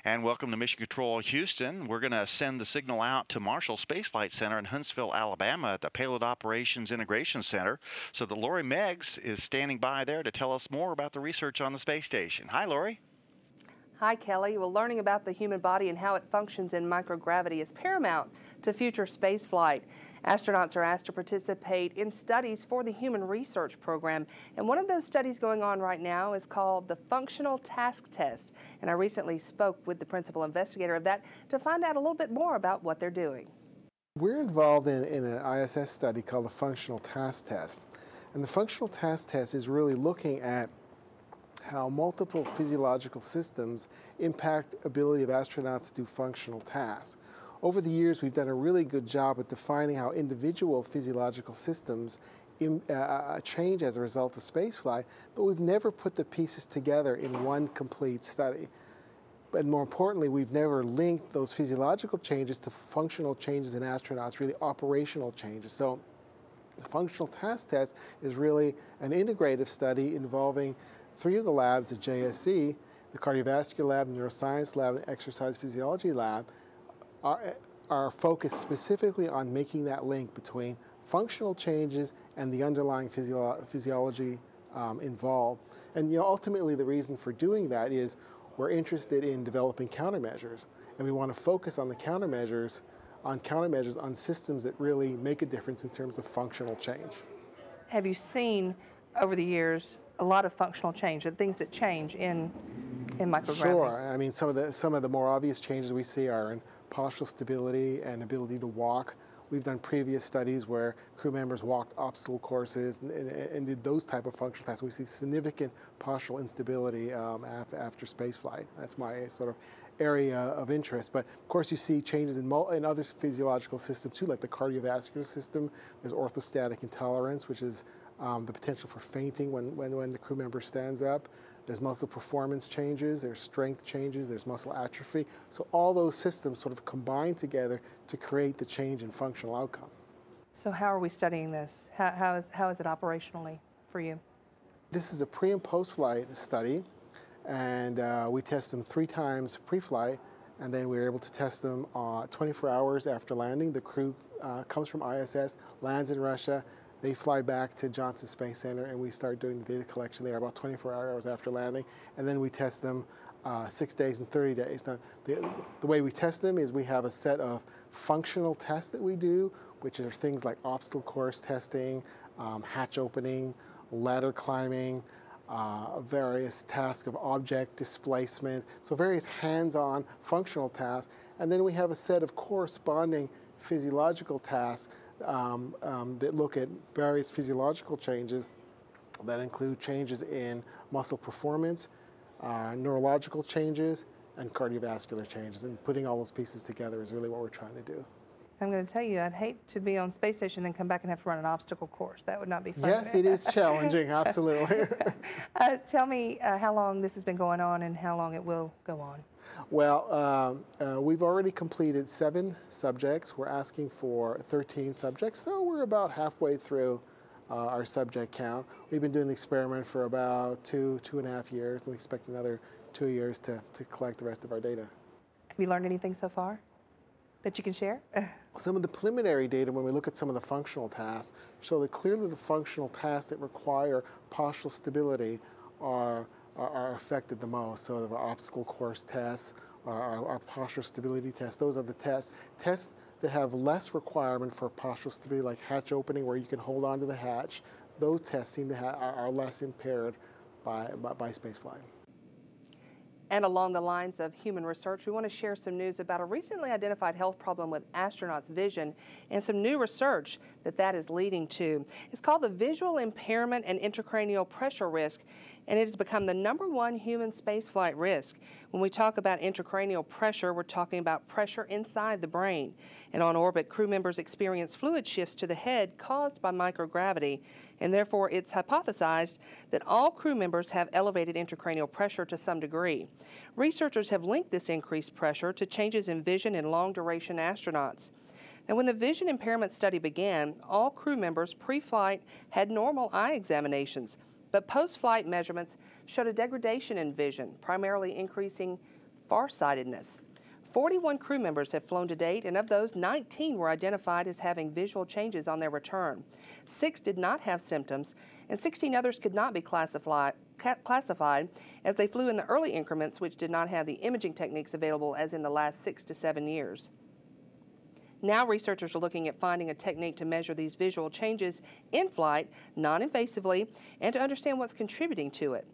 And welcome to Mission Control Houston. We're going to send the signal out to Marshall Space Flight Center in Huntsville, Alabama at the Payload Operations Integration Center. So that Lori Meggs is standing by there to tell us more about the research on the space station. Hi, Lori. Hi, Kelly. Well, learning about the human body and how it functions in microgravity is paramount to future spaceflight. Astronauts are asked to participate in studies for the Human Research Program, and one of those studies going on right now is called the Functional Task Test. And I recently spoke with the principal investigator of that to find out a little bit more about what they're doing. We're involved in an ISS study called the Functional Task Test. And the Functional Task Test is really looking at how multiple physiological systems impact ability of astronauts to do functional tasks. Over the years, we've done a really good job at defining how individual physiological systems change as a result of spaceflight, but we've never put the pieces together in one complete study. But more importantly, we've never linked those physiological changes to functional changes in astronauts, really operational changes. So the Functional Task Test is really an integrative study involving three of the labs at JSC, the Cardiovascular Lab, the Neuroscience Lab, and the Exercise Physiology Lab, are focused specifically on making that link between functional changes and the underlying physiology involved. And ultimately the reason for doing that is we're interested in developing countermeasures, and we want to focus on the countermeasures on systems that really make a difference in terms of functional change. Have you seen over the years a lot of functional change, the things that change in microgravity? Sure. I mean, some of the more obvious changes we see are in postural stability and ability to walk. We've done previous studies where crew members walked obstacle courses and did those type of functional tasks. We see significant postural instability after spaceflight. That's my sort of area of interest. But of course, you see changes in other physiological systems too, like the cardiovascular system. There's orthostatic intolerance, which is the potential for fainting when the crew member stands up. There's muscle performance changes, there's strength changes, there's muscle atrophy. So all those systems sort of combine together to create the change in functional outcome. So how are we studying this? How is it operationally for you? This is a pre and post-flight study, and we test them 3 times pre-flight, and then we're able to test them 24 hours after landing. The crew comes from ISS, lands in Russia. They fly back to Johnson Space Center, and we start doing the data collection there about 24 hours after landing. And then we test them 6 days and 30 days. Now, the way we test them is we have a set of functional tests that we do, which are things like obstacle course testing, hatch opening, ladder climbing, various tasks of object displacement, so various hands-on functional tasks. And then we have a set of corresponding physiological tasks that look at various physiological changes that include changes in muscle performance, neurological changes, and cardiovascular changes. And putting all those pieces together is really what we're trying to do. I'm going to tell you, I'd hate to be on space station and come back and have to run an obstacle course. That would not be fun. Yes, it is challenging, absolutely. Tell me how long this has been going on and how long it will go on. Well, we've already completed 7 subjects. We're asking for 13 subjects, so we're about halfway through our subject count. We've been doing the experiment for about 2.5 years, and we expect another 2 years to collect the rest of our data. Have you learned anything so far that you can share? Some of the preliminary data, when we look at some of the functional tasks, show that clearly the functional tasks that require postural stability are affected the most. So our obstacle course tests, our postural stability tests, those are the tests. Tests that have less requirement for postural stability, like hatch opening, where you can hold on to the hatch, those tests seem to are less impaired by spaceflight. And along the lines of human research, we want to share some news about a recently identified health problem with astronauts' vision and some new research that is leading to. It's called the Visual Impairment and Intracranial Pressure Risk, and it has become the #1 human spaceflight risk. When we talk about intracranial pressure, we're talking about pressure inside the brain. And on orbit, crew members experience fluid shifts to the head caused by microgravity, and therefore it's hypothesized that all crew members have elevated intracranial pressure to some degree. Researchers have linked this increased pressure to changes in vision in long-duration astronauts. Now, when the vision impairment study began, all crew members pre-flight had normal eye examinations, but post-flight measurements showed a degradation in vision, primarily increasing farsightedness. 41 crew members have flown to date, and of those, 19 were identified as having visual changes on their return. 6 did not have symptoms, and 16 others could not be classified as they flew in the early increments, which did not have the imaging techniques available as in the last 6 to 7 years. Now researchers are looking at finding a technique to measure these visual changes in flight, non-invasively, and to understand what's contributing to it.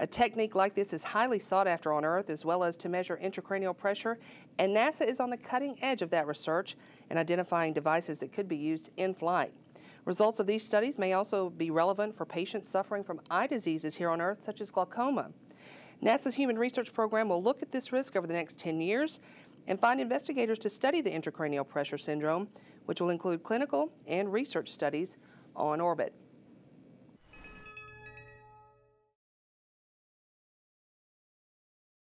A technique like this is highly sought after on Earth, as well as to measure intracranial pressure, and NASA is on the cutting edge of that research and identifying devices that could be used in flight. Results of these studies may also be relevant for patients suffering from eye diseases here on Earth, such as glaucoma. NASA's Human Research Program will look at this risk over the next 10 years and find investigators to study the intracranial pressure syndrome, which will include clinical and research studies on orbit.